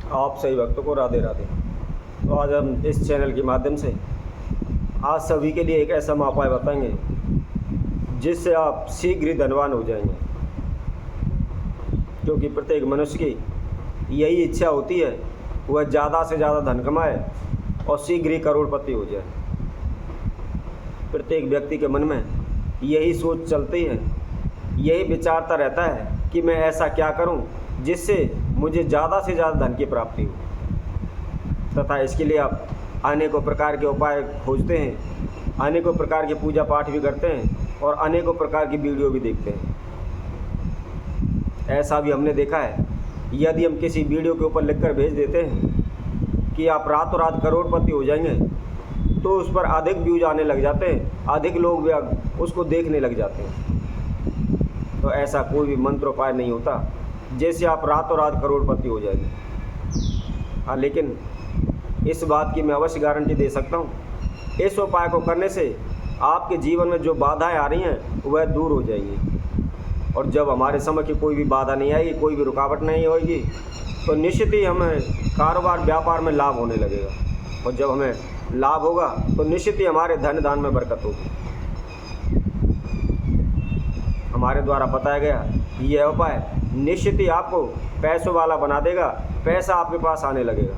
आप सही भक्तों को राधे राधे। तो आज हम इस चैनल के माध्यम से आज सभी के लिए एक ऐसा उपाय बताएंगे जिससे आप शीघ्र ही धनवान हो जाएंगे, क्योंकि प्रत्येक मनुष्य की यही इच्छा होती है वह ज़्यादा से ज़्यादा धन कमाए और शीघ्र ही करोड़पति हो जाए। प्रत्येक व्यक्ति के मन में यही सोच चलती है, यही विचारता रहता है कि मैं ऐसा क्या करूं जिससे मुझे ज़्यादा से ज़्यादा धन की प्राप्ति हो, तथा इसके लिए आप अनेकों प्रकार के उपाय खोजते हैं, अनेकों प्रकार के पूजा पाठ भी करते हैं और अनेकों प्रकार की वीडियो भी देखते हैं। ऐसा भी हमने देखा है, यदि हम किसी वीडियो के ऊपर लिखकर भेज देते हैं कि आप रातों रात करोड़पति हो जाएंगे, तो उस पर अधिक व्यूज आने लग जाते हैं, अधिक लोग भी उसको देखने लग जाते हैं। तो ऐसा कोई भी मंत्र उपाय नहीं होता जैसे आप रातों रात करोड़पति हो जाएंगे। हाँ, लेकिन इस बात की मैं अवश्य गारंटी दे सकता हूँ, इस उपाय को करने से आपके जीवन में जो बाधाएं आ रही हैं वह दूर हो जाएगी। और जब हमारे समक्ष कोई भी बाधा नहीं आएगी, कोई भी रुकावट नहीं होगी, तो निश्चित ही हमें कारोबार व्यापार में लाभ होने लगेगा। और जब हमें लाभ होगा तो निश्चित ही हमारे धन दान में बरकत होगी। हमारे द्वारा बताया गया यह उपाय निश्चित ही आपको पैसों वाला बना देगा, पैसा आपके पास आने लगेगा।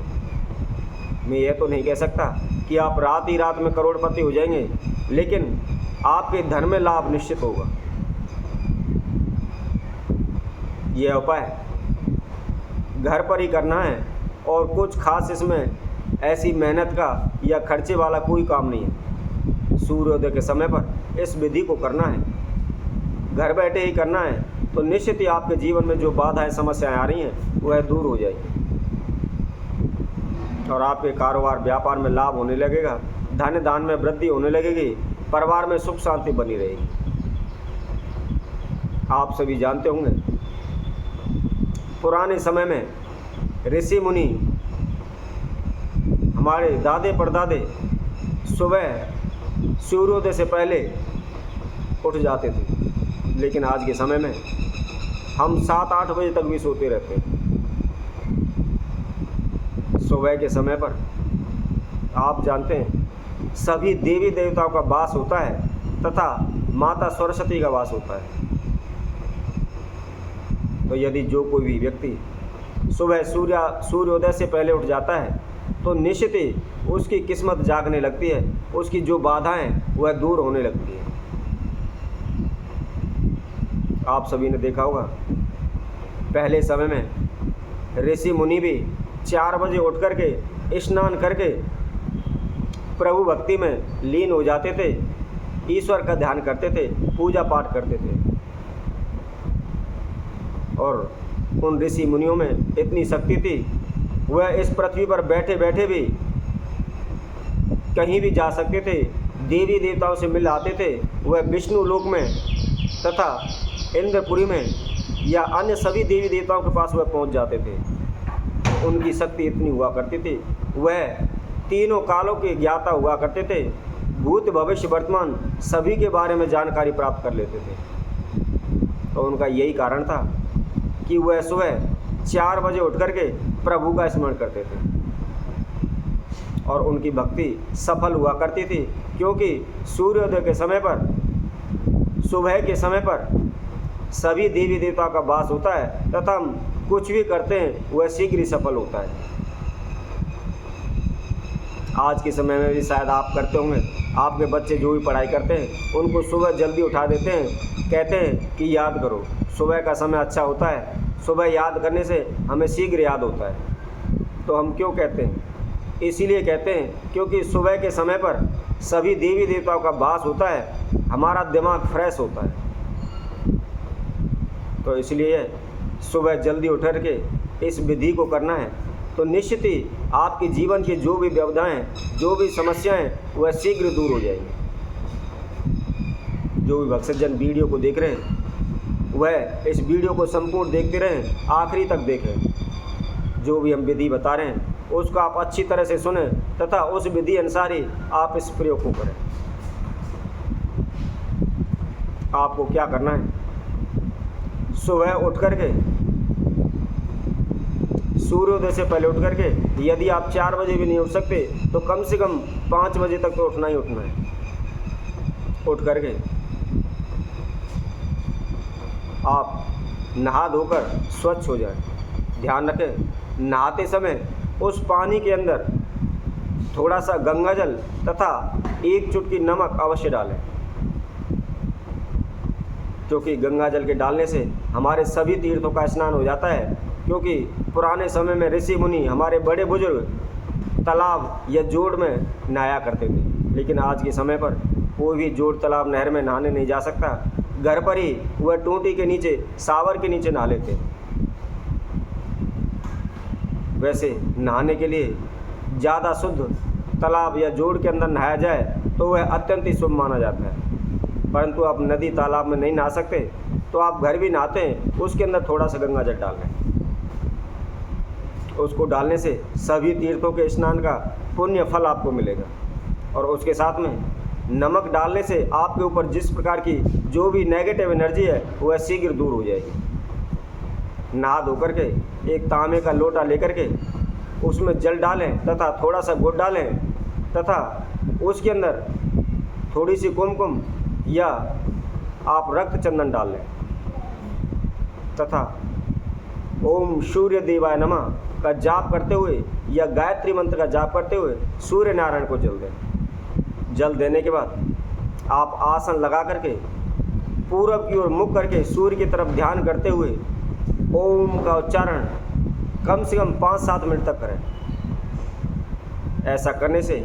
मैं यह तो नहीं कह सकता कि आप रात ही रात में करोड़पति हो जाएंगे, लेकिन आपके धन में लाभ निश्चित होगा। यह उपाय घर पर ही करना है और कुछ खास इसमें ऐसी मेहनत का या खर्चे वाला कोई काम नहीं है। सूर्योदय के समय पर इस विधि को करना है, घर बैठे ही करना है, तो निश्चित ही आपके जीवन में जो बाधाएं समस्याएं आ रही हैं वह दूर हो जाएगी और आपके कारोबार व्यापार में लाभ होने लगेगा, धन दान में वृद्धि होने लगेगी, परिवार में सुख शांति बनी रहेगी। आप सभी जानते होंगे, पुराने समय में ऋषि मुनि, हमारे दादे परदादे सुबह सूर्योदय से पहले उठ जाते थे, लेकिन आज के समय में हम 7-8 बजे तक भी सोते रहते हैं। सुबह के समय पर आप जानते हैं सभी देवी देवताओं का वास होता है तथा माता सरस्वती का वास होता है। तो यदि जो कोई भी व्यक्ति सुबह सूर्योदय से पहले उठ जाता है तो निश्चित ही उसकी किस्मत जागने लगती है, उसकी जो बाधाएं वह दूर होने लगती है। आप सभी ने देखा होगा, पहले समय में ऋषि मुनि भी 4 बजे उठ करके स्नान करके प्रभु भक्ति में लीन हो जाते थे, ईश्वर का ध्यान करते थे, पूजा पाठ करते थे। और उन ऋषि मुनियों में इतनी शक्ति थी, वह इस पृथ्वी पर बैठे बैठे भी कहीं भी जा सकते थे, देवी देवताओं से मिल आते थे। वह विष्णु लोक में तथा इंद्रपुरी में या अन्य सभी देवी देवताओं के पास वह पहुंच जाते थे। उनकी शक्ति इतनी हुआ करती थी, वह तीनों कालों के ज्ञाता हुआ करते थे, भूत भविष्य वर्तमान सभी के बारे में जानकारी प्राप्त कर लेते थे। तो उनका यही कारण था कि वह सुबह 4 बजे उठ करके प्रभु का स्मरण करते थे और उनकी भक्ति सफल हुआ करती थी, क्योंकि सूर्योदय के समय पर, सुबह के समय पर सभी देवी देवताओं का वास होता है तथा हम कुछ भी करते हैं वह शीघ्र ही सफल होता है। आज के समय में भी शायद आप करते होंगे, आपके बच्चे जो भी पढ़ाई करते हैं उनको सुबह जल्दी उठा देते हैं, कहते हैं कि याद करो, सुबह का समय अच्छा होता है, सुबह याद करने से हमें शीघ्र याद होता है। तो हम क्यों कहते हैं? इसीलिए कहते हैं क्योंकि सुबह के समय पर सभी देवी देवताओं का वास होता है, हमारा दिमाग फ्रेश होता है। तो इसलिए सुबह जल्दी उठ के इस विधि को करना है, तो निश्चित ही आपके जीवन की जो भी व्यवधाएं, जो भी समस्याएं वह शीघ्र दूर हो जाएंगी। जो भी भक्तजन वीडियो को देख रहे हैं वह इस वीडियो को संपूर्ण देखते रहें, आखिरी तक देखें। जो भी हम विधि बता रहे हैं उसको आप अच्छी तरह से सुने तथा उस विधि अनुसार ही आप इस प्रयोग को करें। आपको क्या करना है, सुबह उठ करके सूर्योदय से पहले उठ करके, यदि आप 4 बजे भी नहीं उठ सकते तो कम से कम 5 बजे तक तो उठना ही उठना है। उठ करके आप नहा धोकर स्वच्छ हो जाए। ध्यान रखें, नहाते समय उस पानी के अंदर थोड़ा सा गंगा जल तथा 1 चुटकी नमक अवश्य डालें, क्योंकि गंगा जल के डालने से हमारे सभी तीर्थों का स्नान हो जाता है। क्योंकि पुराने समय में ऋषि मुनि, हमारे बड़े बुजुर्ग तालाब या जोड़ में नहाया करते थे, लेकिन आज के समय पर कोई भी जोड़, तालाब, नहर में नहाने नहीं जा सकता। घर पर ही वह टूटी के नीचे, शावर के नीचे नहा लेते। वैसे नहाने के लिए ज़्यादा शुद्ध तालाब या जोड़ के अंदर नहाया जाए तो वह अत्यंत ही शुभ माना जाता है। परंतु आप नदी तालाब में नहीं नहा सकते तो आप घर भी नहाते हैं, उसके अंदर थोड़ा सा गंगा जल डाल लें। उसको डालने से सभी तीर्थों के स्नान का पुण्य फल आपको मिलेगा। और उसके साथ में नमक डालने से आपके ऊपर जिस प्रकार की जो भी नेगेटिव एनर्जी है वह शीघ्र दूर हो जाएगी। नहा धो करके एक तांबे का लोटा लेकर के उसमें जल डालें तथा थोड़ा सा गुड़ डालें तथा उसके अंदर थोड़ी सी कुमकुम या आप रक्त चंदन डाल लें तथा ओम सूर्य देवाय नमः का जाप करते हुए या गायत्री मंत्र का जाप करते हुए सूर्य नारायण को जल दें। जल देने के बाद आप आसन लगा करके पूरब की ओर मुख करके सूर्य की तरफ ध्यान करते हुए ओम का उच्चारण कम से कम 5-7 मिनट तक करें। ऐसा करने से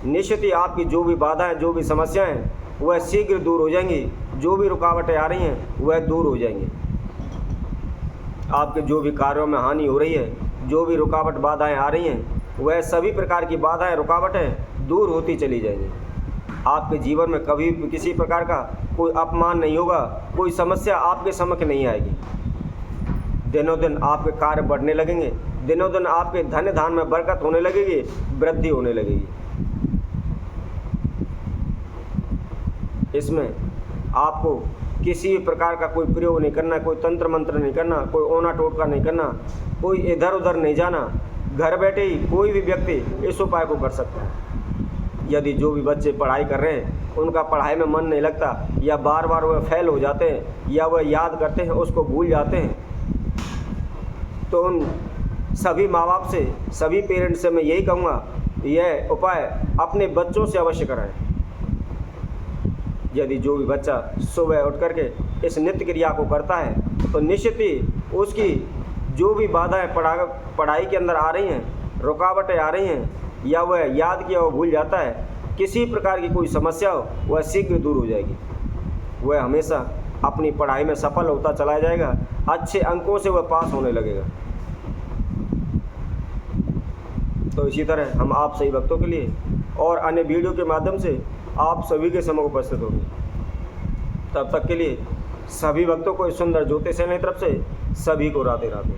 निश्चित ही आपकी जो भी बाधाएं, जो भी समस्याएं वह शीघ्र दूर हो जाएंगी। जो भी रुकावटें आ रही हैं वह दूर हो जाएंगी। आपके जो भी कार्यों में हानि हो रही है, जो भी रुकावट, बाधाएं आ रही हैं, वह सभी प्रकार की बाधाएं, रुकावटें दूर होती चली जाएंगी। आपके जीवन में कभी भी किसी प्रकार का कोई अपमान नहीं होगा, कोई समस्या आपके समक्ष नहीं आएगी। दिनों दिन आपके कार्य बढ़ने लगेंगे, दिनों दिन आपके धन धान में बरकत होने लगेगी, वृद्धि होने लगेगी। इसमें आपको किसी भी प्रकार का कोई प्रयोग नहीं करना, कोई तंत्र मंत्र नहीं करना, कोई ओना टोटका नहीं करना, कोई इधर उधर नहीं जाना। घर बैठे ही कोई भी व्यक्ति इस उपाय को कर सकता है। यदि जो भी बच्चे पढ़ाई कर रहे हैं, उनका पढ़ाई में मन नहीं लगता या बार बार वह फेल हो जाते हैं या वह याद करते हैं उसको भूल जाते हैं, तो उन सभी माँ बाप से, सभी पेरेंट्स से मैं यही कहूँगा, यह उपाय अपने बच्चों से अवश्य कराएं। यदि जो भी बच्चा सुबह उठ करके इस नित्य क्रिया को करता है तो निश्चित ही उसकी जो भी बाधाएं पढ़ाई के अंदर आ रही हैं, रुकावटें आ रही हैं या वह याद किया वो भूल जाता है, किसी प्रकार की कोई समस्या हो वह शीघ्र दूर हो जाएगी। वह हमेशा अपनी पढ़ाई में सफल होता चला जाएगा, अच्छे अंकों से वह पास होने लगेगा। तो इसी तरह हम आप सभी भक्तों के लिए और अन्य वीडियो के माध्यम से आप सभी के समक्ष उपस्थित होंगे। तब तक के लिए सभी भक्तों को इस सुंदर ज्योतिष चैनल की तरफ से सभी को राधे राधे।